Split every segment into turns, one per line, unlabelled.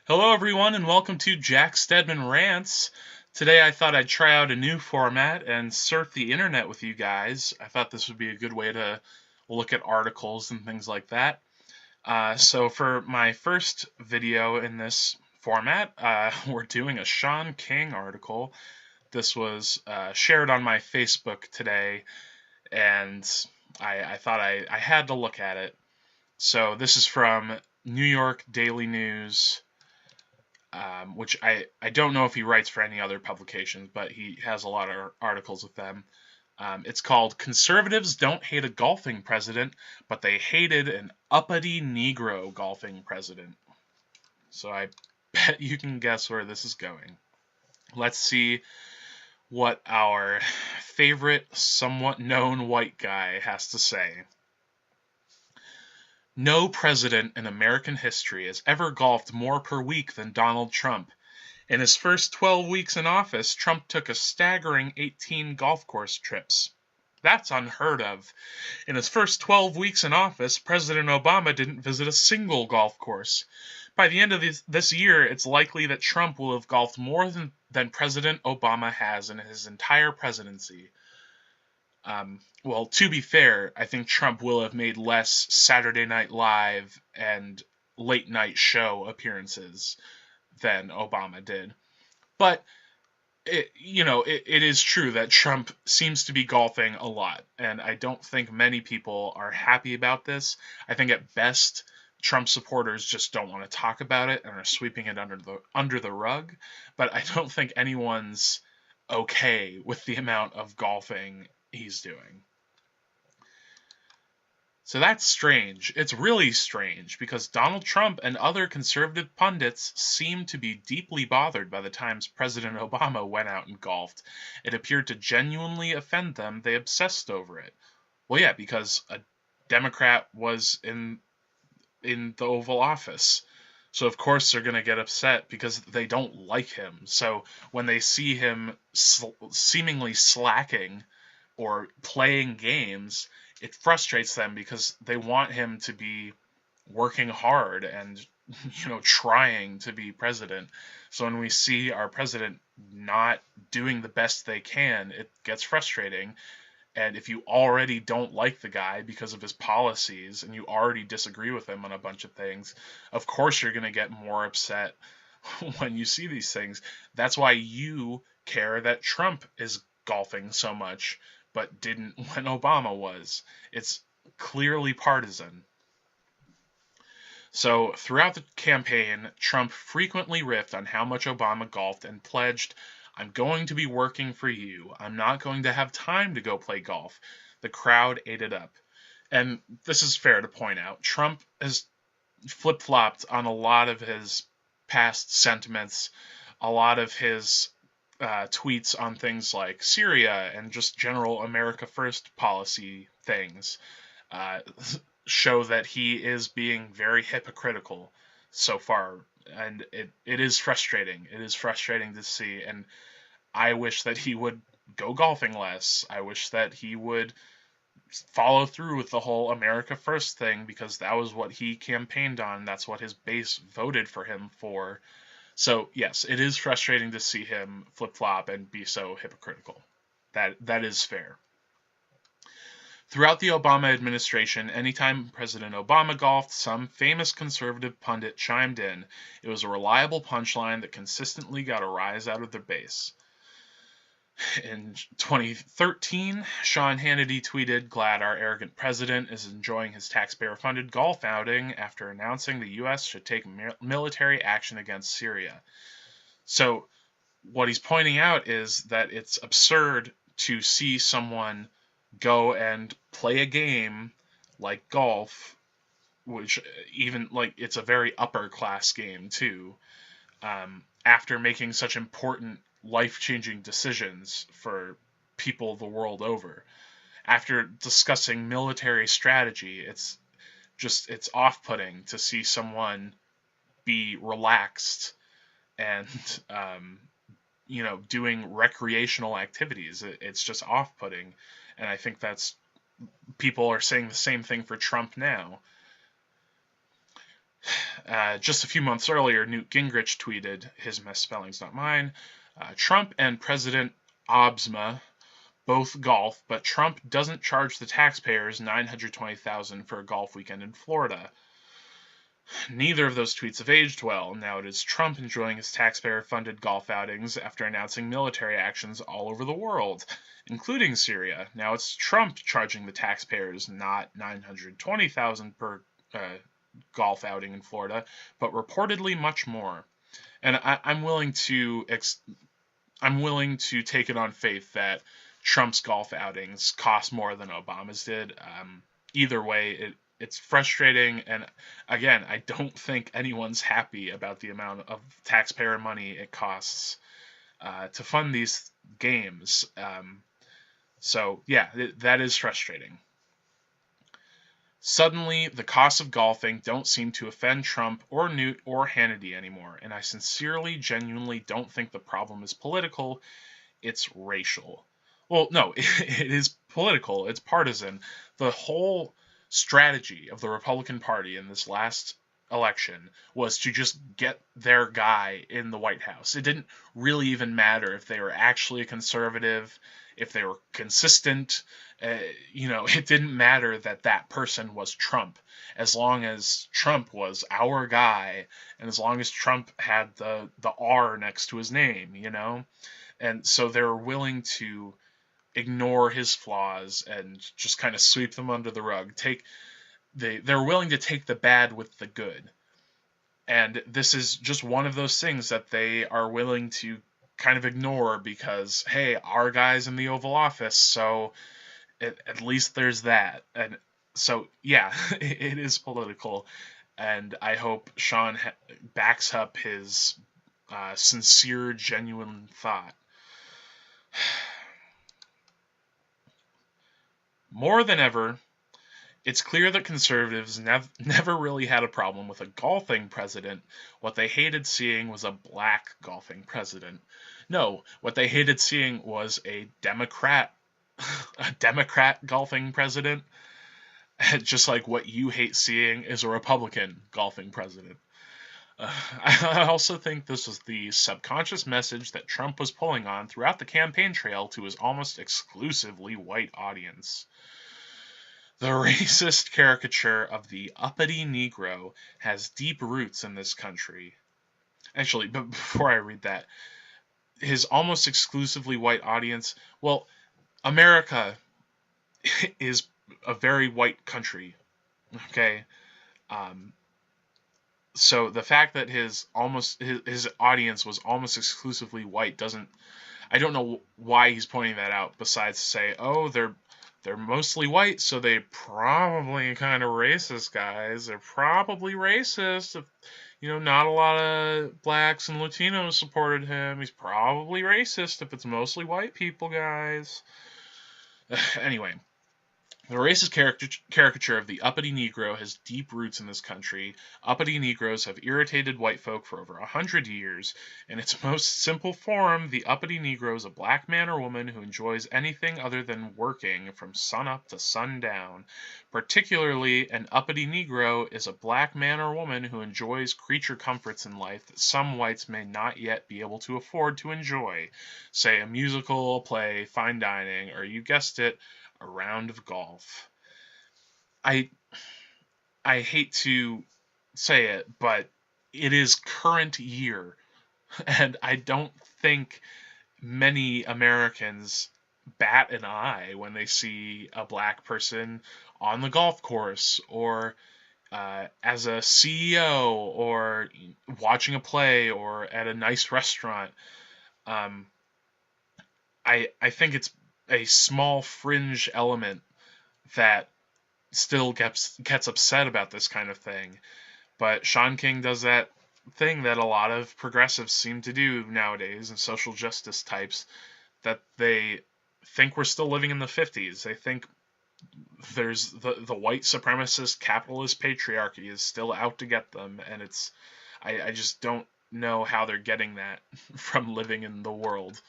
Hello, everyone, and welcome to Jack Stedman Rants. Today, I thought I'd try out a new format and surf the internet with you guys. I thought this would be a good way to look at articles and things like that. So, for my first video in this format, we're doing a Sean King article. This was shared on my Facebook today, and I thought I had to look at it. So, this is from New York Daily News. Which I don't know if he writes for any other publications, but he has a lot of articles with them. It's called Conservatives Don't Hate a Golfing President, but They Hated an Uppity Negro Golfing President. So I bet you can guess where this is going. Let's see what our favorite, somewhat known white guy has to say. No president in American history has ever golfed more per week than Donald Trump. In his first 12 weeks in office, Trump took a staggering 18 golf course trips. That's unheard of. In his first 12 weeks in office, President Obama didn't visit a single golf course. By the end of this year, it's likely that Trump will have golfed more than President Obama has in his entire presidency. Well, to be fair, I think Trump will have made less Saturday Night Live and late night show appearances than Obama did. But, it is true that Trump seems to be golfing a lot, and I don't think many people are happy about this. I think at best, Trump supporters just don't want to talk about it and are sweeping it under the rug, but I don't think anyone's okay with the amount of golfing he's doing. So that's strange. It's really strange because Donald Trump and other conservative pundits seemed to be deeply bothered by the times President Obama went out and golfed. It appeared to genuinely offend them. They obsessed over it. Well, yeah, because a Democrat was in the Oval Office. So of course they're going to get upset because they don't like him. So when they see him seemingly slacking or playing games, it frustrates them because they want him to be working hard and trying to be president. So when we see our president not doing the best they can, it gets frustrating. And if you already don't like the guy because of his policies and you already disagree with him on a bunch of things, of course you're going to get more upset when you see these things. That's why you care that Trump is golfing so much but didn't when Obama was. It's clearly partisan. So, throughout the campaign, Trump frequently riffed on how much Obama golfed and pledged, "I'm going to be working for you. I'm not going to have time to go play golf." The crowd ate it up. And this is fair to point out. Trump has flip-flopped on a lot of his past sentiments, a lot of his tweets on things like Syria and just general America First policy things show that he is being very hypocritical so far. And it is frustrating. It is frustrating to see. And I wish that he would go golfing less. I wish that he would follow through with the whole America First thing because that was what he campaigned on. That's what his base voted for him for. So, yes, it is frustrating to see him flip-flop and be so hypocritical. That is fair. Throughout the Obama administration, anytime President Obama golfed, some famous conservative pundit chimed in. It was a reliable punchline that consistently got a rise out of their base. In 2013, Sean Hannity tweeted, "Glad our arrogant president is enjoying his taxpayer-funded golf outing after announcing the U.S. should take military action against Syria." So what he's pointing out is that it's absurd to see someone go and play a game like golf, which even like it's a very upper class game too, after making such important life-changing decisions for people the world over. After discussing military strategy, it's off-putting to see someone be relaxed and doing recreational activities. It's just off-putting, and I think that's people are saying the same thing for Trump now. Just a few months earlier, Newt Gingrich tweeted, his misspelling's not mine, Trump and President Obama both golf, but Trump doesn't charge the taxpayers $920,000 for a golf weekend in Florida. Neither of those tweets have aged well. Now it is Trump enjoying his taxpayer-funded golf outings after announcing military actions all over the world, including Syria. Now it's Trump charging the taxpayers not $920,000 per golf outing in Florida, but reportedly much more. And I'm willing to take it on faith that Trump's golf outings cost more than Obama's did. Either way, it's frustrating, and again, I don't think anyone's happy about the amount of taxpayer money it costs to fund these games. So yeah, that is frustrating. Suddenly, the costs of golfing don't seem to offend Trump or Newt or Hannity anymore, and I sincerely, genuinely don't think the problem is political, it's racial. Well, no, it is political, it's partisan. The whole strategy of the Republican Party in this last election was to just get their guy in the White House. It didn't really even matter if they were actually a conservative, if they were consistent. It didn't matter that person was Trump, as long as Trump was our guy, and as long as Trump had the R next to his name, And so they were willing to ignore his flaws and just kind of sweep them under the rug. They're willing to take the bad with the good. And this is just one of those things that they are willing to kind of ignore because, hey, our guy's in the Oval Office, so at least there's that. And so, yeah, it is political. And I hope Sean backs up his sincere, genuine thought. More than ever, it's clear that conservatives never really had a problem with a golfing president. What they hated seeing was a black golfing president. No, what they hated seeing was a Democrat golfing president, just like what you hate seeing is a Republican golfing president. I also think this was the subconscious message that Trump was pulling on throughout the campaign trail to his almost exclusively white audience. The racist caricature of the uppity Negro has deep roots in this country. Actually, but before I read that, his almost exclusively white audience, well, America is a very white country, okay? So the fact that his audience was almost exclusively white I don't know why he's pointing that out, besides to say, oh, they're mostly white, so they probably kind of racist, guys. They're probably racist. If, not a lot of blacks and Latinos supported him. He's probably racist if it's mostly white people, guys. Anyway, the racist caricature of the uppity Negro has deep roots in this country. Uppity Negroes have irritated white folk for over 100 years. In its most simple form, the uppity Negro is a black man or woman who enjoys anything other than working from sunup to sundown. Particularly, an uppity Negro is a black man or woman who enjoys creature comforts in life that some whites may not yet be able to afford to enjoy. Say a musical, a play, fine dining, or you guessed it, a round of golf. I hate to say it, but it is current year, and I don't think many Americans bat an eye when they see a black person on the golf course or as a CEO or watching a play or at a nice restaurant. I think it's a small fringe element that still gets upset about this kind of thing. But Sean King does that thing that a lot of progressives seem to do nowadays, and social justice types, that they think we're still living in the 50s. They think there's the white supremacist capitalist patriarchy is still out to get them, and I just don't know how they're getting that from living in the world.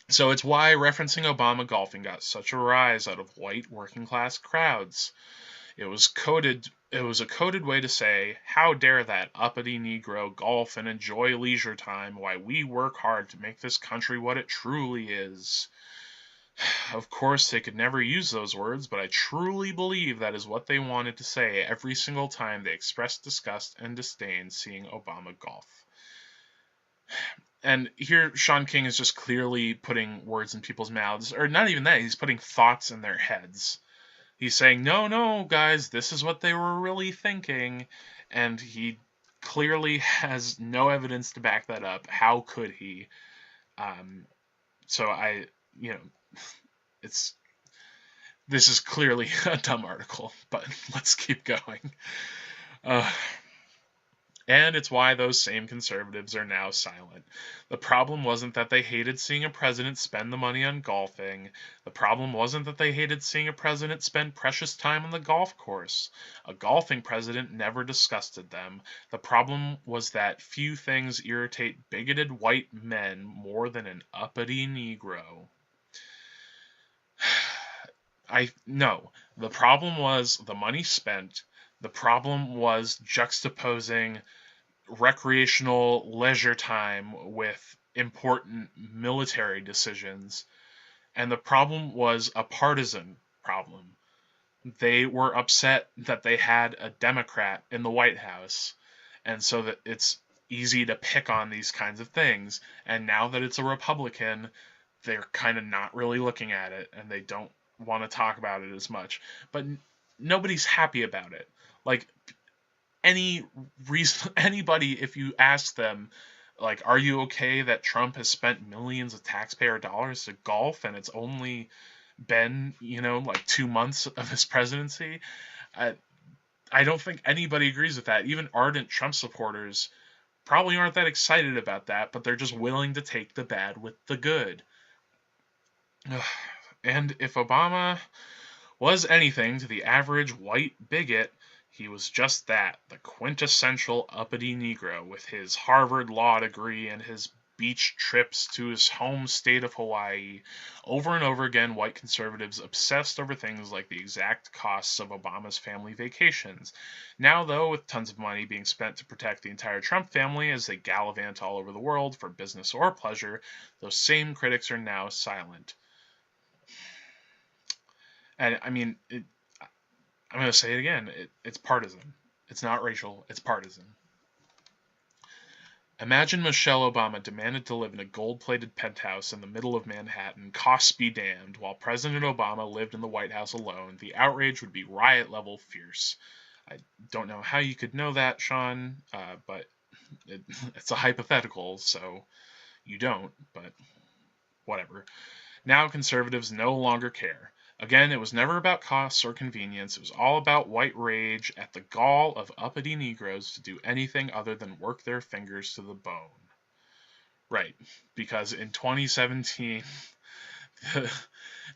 So it's why referencing Obama golfing got such a rise out of white working class crowds. It was a coded way to say, how dare that uppity Negro golf and enjoy leisure time while we work hard to make this country what it truly is. Of course, they could never use those words, but I truly believe that is what they wanted to say every single time they expressed disgust and disdain seeing Obama golf. And here, Sean King is just clearly putting words in people's mouths, or not even that, he's putting thoughts in their heads. He's saying, no, guys, this is what they were really thinking, and he clearly has no evidence to back that up. How could he? So this is clearly a dumb article, but let's keep going. And it's why those same conservatives are now silent. The problem wasn't that they hated seeing a president spend the money on golfing. The problem wasn't that they hated seeing a president spend precious time on the golf course. A golfing president never disgusted them. The problem was that few things irritate bigoted white men more than an uppity Negro. No. The problem was the money spent. The problem was juxtaposing recreational leisure time with important military decisions. And the problem was a partisan problem. They were upset that they had a Democrat in the White House, and so that it's easy to pick on these kinds of things. And now that it's a Republican, they're kind of not really looking at it, and they don't want to talk about it as much. But nobody's happy about it. Like, anybody, if you ask them, like, are you okay that Trump has spent millions of taxpayer dollars to golf and it's only been, like 2 months of his presidency? I don't think anybody agrees with that. Even ardent Trump supporters probably aren't that excited about that, but they're just willing to take the bad with the good. And if Obama was anything to the average white bigot, he was just that, the quintessential uppity Negro, with his Harvard law degree and his beach trips to his home state of Hawaii. Over and over again, white conservatives obsessed over things like the exact costs of Obama's family vacations. Now, though, with tons of money being spent to protect the entire Trump family as they gallivant all over the world for business or pleasure, those same critics are now silent. And, I mean, I'm going to say it again. It's partisan. It's not racial. It's partisan. Imagine Michelle Obama demanded to live in a gold-plated penthouse in the middle of Manhattan, costs be damned, while President Obama lived in the White House alone. The outrage would be riot-level fierce. I don't know how you could know that, Sean, but it's a hypothetical, so you don't, but whatever. Now conservatives no longer care. Again, it was never about costs or convenience. It was all about white rage at the gall of uppity Negroes to do anything other than work their fingers to the bone. Right, because in 2017,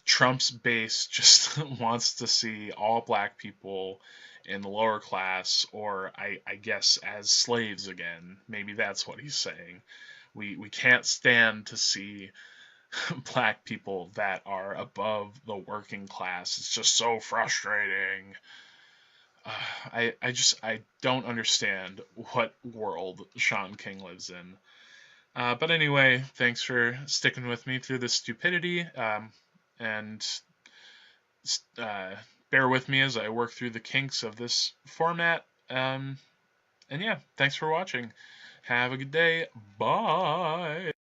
Trump's base just wants to see all black people in the lower class, or I guess as slaves again. Maybe that's what he's saying. We can't stand to see black people that are above the working class. It's just so frustrating. I don't understand what world Sean King lives in. But anyway, thanks for sticking with me through this stupidity, and bear with me as I work through the kinks of this format. And yeah, thanks for watching. Have a good day. Bye.